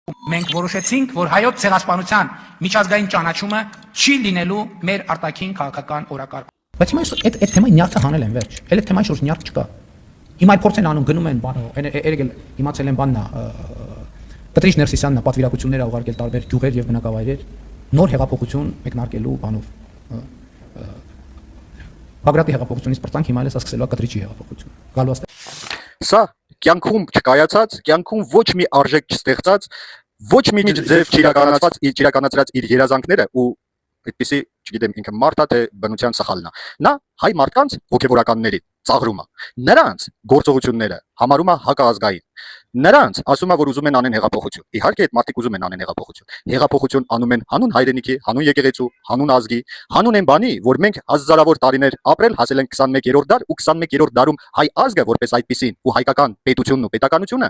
Մենք որոշեցինք, որ հայոց ցեղասպանության միջազգային ճանաչումը չի լինելու մեր արտաքին քաղաքական օրակարգում։ Բայց հիմա այդ թեմային նյարդը հանել են վերջ։ Էլ այդ թեմային շուրջ նյարդ չկա։ Հիմա փորձ են անում գնում են բանը, երեք էլ իմացել են բաննա Պետրիշ Ներսիսյանն է պատվիրակությունները ուղարկել տարբեր գյուղեր եւ բնակավայրեր նոր հեղափոխություն մեկնարկելու բանով։ Բագրատի հեղափոխությունից բրտանք հիմա էլ է սկսելու կտրիչի հեղափոխություն։ Գալու է Սա կյանքում չկայացած, կյանքում ոչ մի արժեք չստեղծած, ոչ մի ձև չիրականացրած իր երազանքները ու այդպեսի, չգիտեմ, ինքը մարդա թե բնության սխալն է։ Նա հայ մարդկանց հոգևորականների ծաղրում է։ Նրանց գործողությունները համարում է հակազգային։ Նրանց ասում է, որ ուզում են անեն հեղափոխություն։ Իհարկե այդ մարդիկ ուզում են անեն հեղափոխություն։ Հեղափոխություն անում են հանուն հայրենիքի, հանուն եկեղեցու, հանուն ազգի, հանուն այն բանի, որ մենք հազարավոր տարիներ ապրել, հասել ենք 21-րդ դար ու 21-րդ դարում հայ ազգը որպես այդպեսին ու հայկական պետությունն ու պետականությունը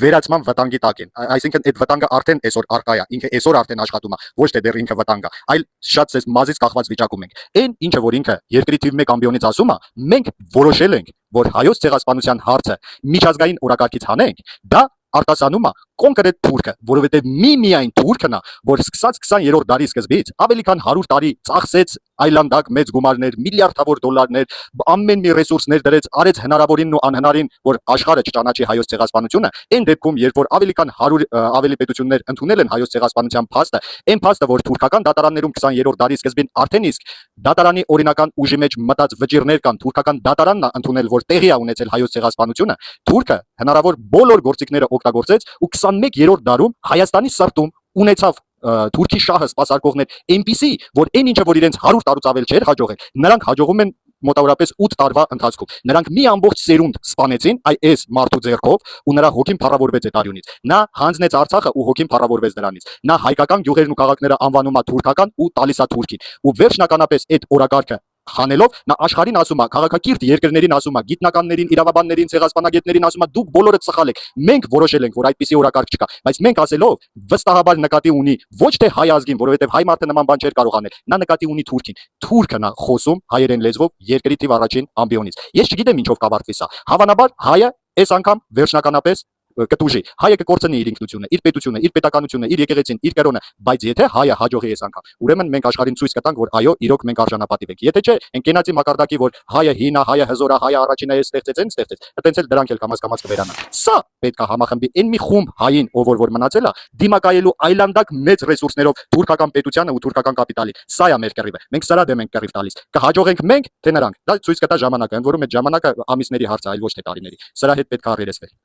վերացման վտանգի տակ են։ Այսինքն այդ վտանգը արդեն այսօր արկա է, ինքը այսօր արդեն աշխատում է, ոչ թե դեռ ինքը վտանգ է, այլ շատ ցես մազից կախված վիճակում ենք։ Այն ինչը որ ինքը երկրի թիվ 1 ամբիոնից ասում է, մենք որոշել ենք, որ հայոց ցեղասպանության հարցը միջազգային օրակարգից հանենք, դա արտասանում է կոնկրետ թուրքը, որովհետև միայն թուրքն է, որ սկսած 20-րդ դարի սկզբից ավելի քան 100 տարի ծախսեց այլանդակ մեծ գումարներ, միլիարդավոր դոլարներ, ամեն մի ռեսուրսներ դրեց, արեց հնարավորինն ու անհնարին, որ աշխարհը չճանաչի հայոց ցեղասպանությունը, այն դեպքում, երբ որ ավելի քան 100 ավելի պետություններ ընդունել են հայոց ցեղասպանության փաստը, այն փաստը, որ թուրքական դատարաններում 20-րդ դարի սկզբին արդեն իսկ դատարանի օրինական ուժի մեջ մտած վճիռներ կան, թուրքական դատարանն է ընդունել, որ տեղի է ունեցել հայոց ցեղասպանությունը, թուրքը հնարավոր բոլոր գործիքները օգտագործեց ու 21-րդ դարում Հայաստանի սրտում ունեցավ Թուրքի շահը սպասարկողներ այնպիսի, որ այն ինչը որ իրենց 100 տարուց ավել չէր հաջողել, նրանք հաջողում են մոտավորապես 8 տարվա ընթացքում։ Նրանք մի ամբողջ սերունդ սպանեցին այս մարդու ձեռքով ու նրա հոգին փառավորվեց այդ արյունից։ Նա հանձնեց Արցախը ու հոգին փառավորվեց դրանից։ Նա հայկական գյուղերն ու քաղաքները անվանում է թուրքական ու տալիս է թուրքին։ Ու վերջնականապես այդ օրակարգը խանելով նա աշխարհին ասում է, քաղաքակիրթ երկրներին ասում է, գիտնականներին, իրավաբաններին, ցեղասպանագետներին ասում է, դուք բոլորը սխալ եք։ Մենք որոշել ենք, որ այդպիսի օրակարգ չկա, բայց մենք ասելով վստահաբար նկատի ունի ոչ թե հայ ազգին, որովհետև հայ մարդը նման բան չէր կարող անել, նա նկատի ունի թուրքին։ Թուրքն է խոսում հայերեն լեզվով երկրի թիվ առաջին ամբիոնից։ Ես չգիտեմ ինչով կավարտվի սա։ Հավանաբար հայը այս անգամ վերջնականապես կտուժի, հայը կկորցնի իր ինքնությունը, իր պետությունը, իր պետականությունը, իր եկեղեցին, իր կրոնը, բայց եթե հայը հաջողի այս անգամ, ուրեմն մենք աշխարհին ցույց կտանք, որ այո, իրոք մենք արժանապատիվ ենք։ Եթե չէ, այն կենացի մակարդակի, որ հայը հին է, հայը հզոր է, հայը առաջինը է ստեղծեց, այտենց էլ դրանք էլ կամաց կվերանան։ Սա պետք է համախմբի այն մի խումբ հային, ով որ մնացել է, դիմակայելու այլանդակ մեծ ռեսուրսներով թուրքական պետությանը ու թուրքական կապիտալին։ Սա է մեր կռիվը։ Մենք սրա դեմ ենք կռիվ տալիս։ Կհաջողենք մենք, թե նրանք։ Դա ցույց կտա ժամանակը, ընդ որում այդ ժամանակը ամիսների հարց է, այլ ոչ թե տարիների։ Սրա հետ պետք է առերեսվել։